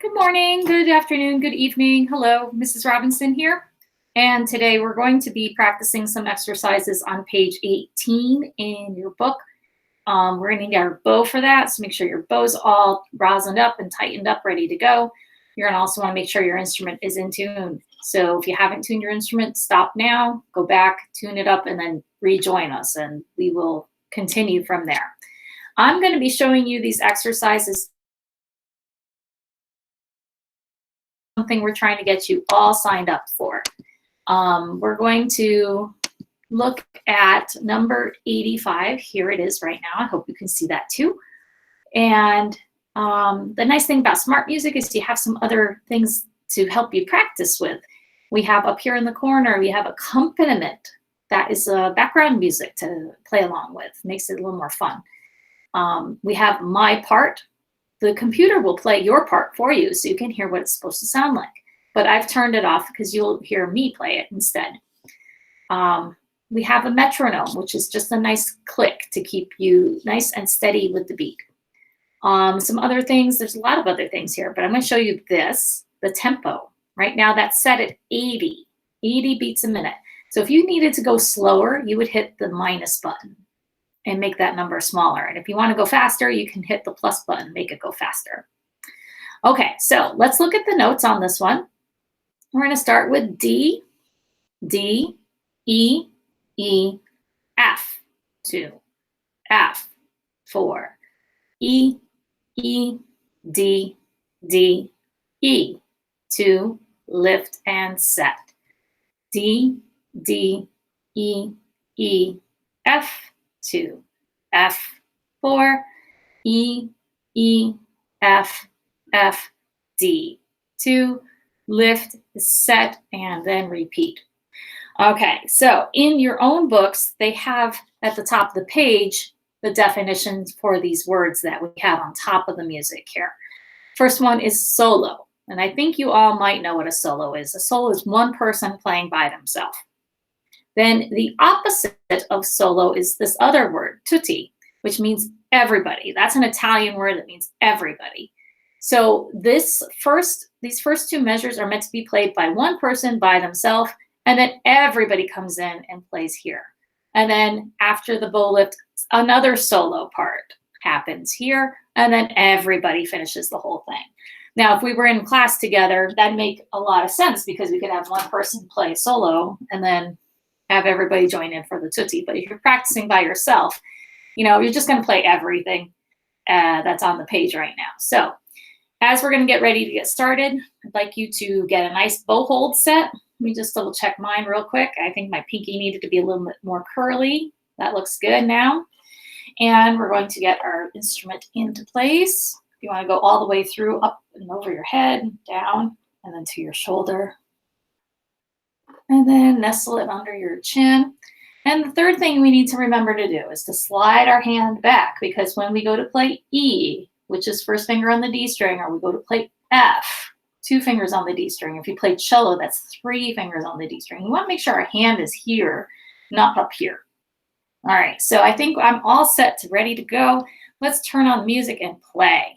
Good morning, good afternoon, good evening. Hello, Mrs. Robinson here. And today we're going to be practicing some exercises on page 18 in your book. We're going to need our bow for that, so make sure your bow's all rosined up and tightened up, ready to go. You're going to also want to make sure your instrument is in tune. So if you haven't tuned your instrument, stop now, go back, tune it up, and then rejoin us, and we will continue from there. I'm going to be showing you these exercises. Something we're trying to get you all signed up for. We're going to look at number 85. Here it is right now. I hope you can see that too. And the nice thing about smart music is you have some other things to help you practice with. We have up here in the corner, we have accompaniment. That is background music to play along with. Makes it a little more fun. We have my part. The computer will play your part for you so you can hear what it's supposed to sound like. But I've turned it off because you'll hear me play it instead. We have a metronome, which is just a nice click to keep you nice and steady with the beat. Some other things, there's a lot of other things here, but I'm going to show you this, the tempo. Right now that's set at 80 beats a minute. So if you needed to go slower, you would hit the minus button and make that number smaller. And if you want to go faster, you can hit the plus button, make it go faster. Okay, so let's look at the notes on this one. We're going to start with D, D, E, E, F, 2, F, 4, E, E, D, D, E, 2, lift and set. D, D, E, E, F, 2, F, 4, E, E, F, F, D, 2, lift, set, and then repeat. Okay, so in your own books, they have at the top of the page the definitions for these words that we have on top of the music here. First one is solo, and I think you all might know what a solo is. A solo is one person playing by themselves. Then the opposite of solo is this other word, tutti, which means everybody. That's an Italian word that means everybody. So these first two measures are meant to be played by one person by themselves, and then everybody comes in and plays here. And then after the bow lift, another solo part happens here, and then everybody finishes the whole thing. Now, if we were in class together, that'd make a lot of sense because we could have one person play solo and then have everybody join in for the tutti. But if you're practicing by yourself, you're just going to play everything that's on the page right now. So as we're going to get ready to get started, I'd like you to get a nice bow hold set. Let me just double check mine real quick. I think my pinky needed to be a little bit more curly. That looks good now. And we're going to get our instrument into place. You want to go all the way through, up and over your head, down, and then to your shoulder. And then nestle it under your chin. And the third thing we need to remember to do is to slide our hand back, because when we go to play E, which is first finger on the D string, or we go to play F, 2 fingers on the D string. If you play cello, that's 3 fingers on the D string. We want to make sure our hand is here, not up here. All right, so I think I'm all set to ready to go. Let's turn on the music and play.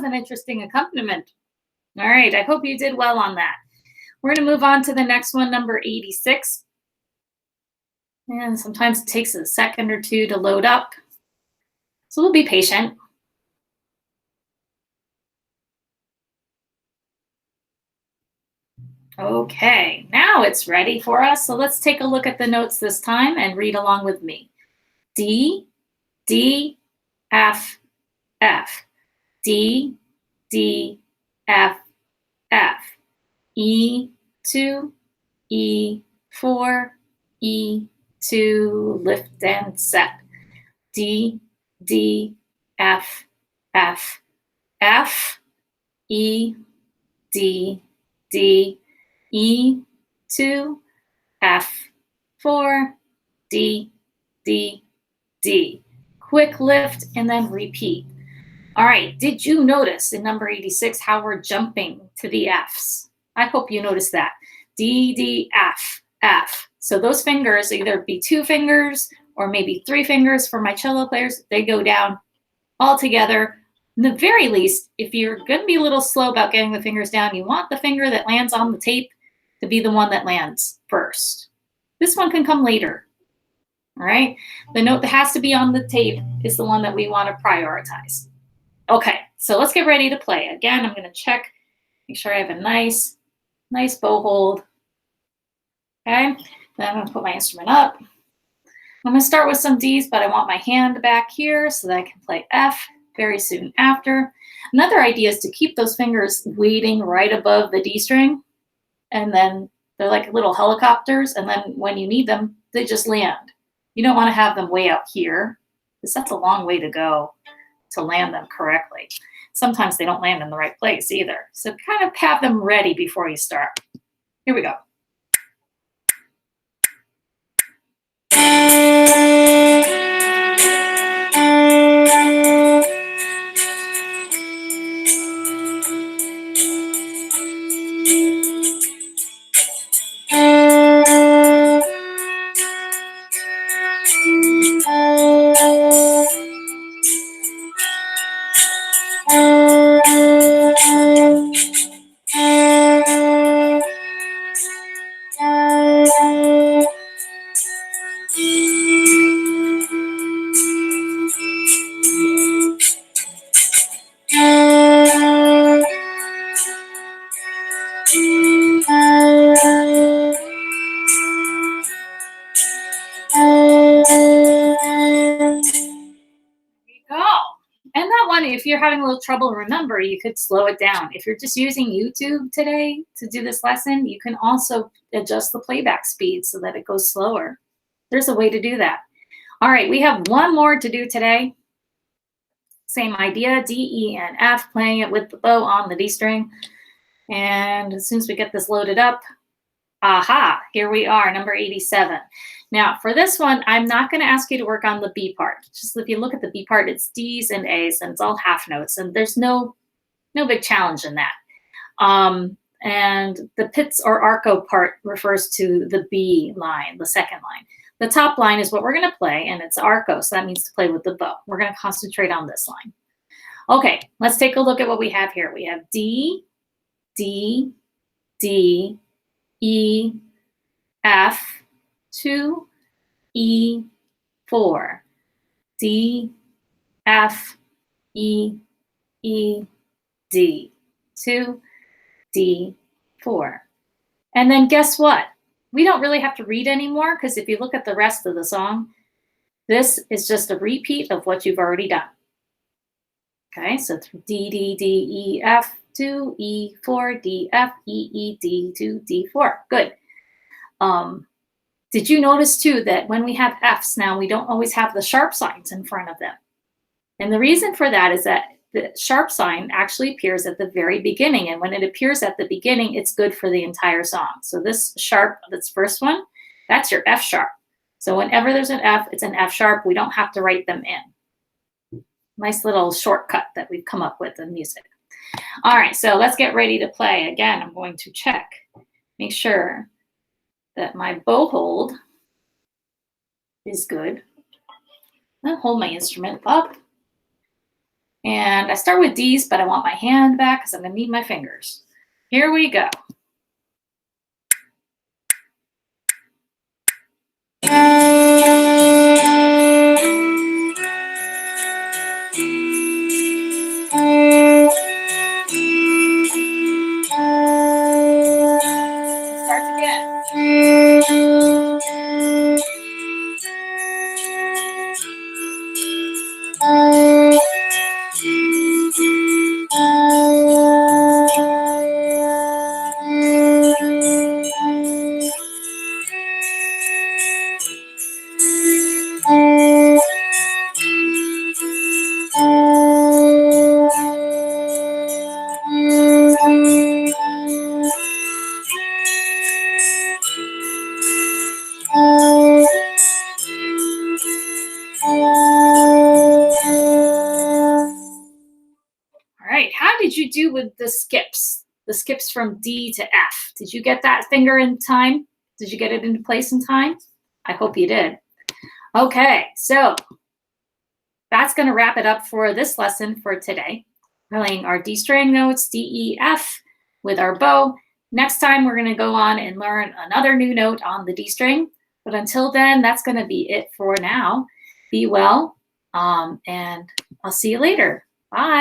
An interesting accompaniment. All right, I hope you did well on that. We're going to move on to the next one, number 86. And sometimes it takes a second or two to load up. So we'll be patient. Okay, now it's ready for us. So let's take a look at the notes this time and read along with me. D, D, F, F. D, D, F, F. E2, E4, E2, lift and set. D, D, F, F, F, E, D, D, E2, F4, D, D, D. Quick lift and then repeat. All right, did you notice in number 86 how we're jumping to the Fs? I hope you noticed that. D, D, F, F. So those fingers, either be 2 fingers or maybe 3 fingers for my cello players, they go down all together. In the very least, if you're going to be a little slow about getting the fingers down, you want the finger that lands on the tape to be the one that lands first. This one can come later. All right, the note that has to be on the tape is the one that we want to prioritize. Okay, so let's get ready to play. Again, I'm going to check, make sure I have a nice bow hold. Okay, then I'm going to put my instrument up. I'm going to start with some Ds, but I want my hand back here so that I can play F very soon after. Another idea is to keep those fingers waiting right above the D string, and then they're like little helicopters, and then when you need them, they just land. You don't want to have them way out here, because that's a long way to go to land them correctly. Sometimes they don't land in the right place either. So kind of have them ready before you start. Here we go. And that one, if you're having a little trouble, remember, you could slow it down. If you're just using YouTube today to do this lesson, you can also adjust the playback speed so that it goes slower. There's a way to do that. All right, we have one more to do today. Same idea, D, E, and F, playing it with the bow on the D string. And as soon as we get this loaded up, aha, here we are, number 87. Now, for this one, I'm not going to ask you to work on the B part. Just if you look at the B part, it's D's and A's, and it's all half notes, and there's no big challenge in that. And the Pitts or arco part refers to the B line, the second line. The top line is what we're going to play, and it's arco, so that means to play with the bow. We're going to concentrate on this line. Okay, let's take a look at what we have here. We have D, D, D, E, F, 2, E, 4, D, F, E, E, D, 2, D, 4. And then guess what? We don't really have to read anymore, because if you look at the rest of the song, this is just a repeat of what you've already done. Okay, so D, D, D, E, F, 2, E, 4, D, F, E, E, D, 2, D, 4. Good. Did you notice too that when we have Fs now, we don't always have the sharp signs in front of them? And the reason for that is that the sharp sign actually appears at the very beginning. And when it appears at the beginning, it's good for the entire song. So this sharp, this first one, that's your F sharp. So whenever there's an F, it's an F sharp. We don't have to write them in. Nice little shortcut that we've come up with in music. All right, so let's get ready to play. Again, I'm going to check, make sure that my bow hold is good. I'll hold my instrument up. And I start with D's, but I want my hand back because I'm going to need my fingers. Here we go. do with the skips from D to F? Did you get that finger in time? Did you get it into place in time? I hope you did. Okay, so that's going to wrap it up for this lesson for today. We're playing our D string notes, D, E, F, with our bow. Next time, we're going to go on and learn another new note on the D string. But until then, that's going to be it for now. Be well, and I'll see you later. Bye.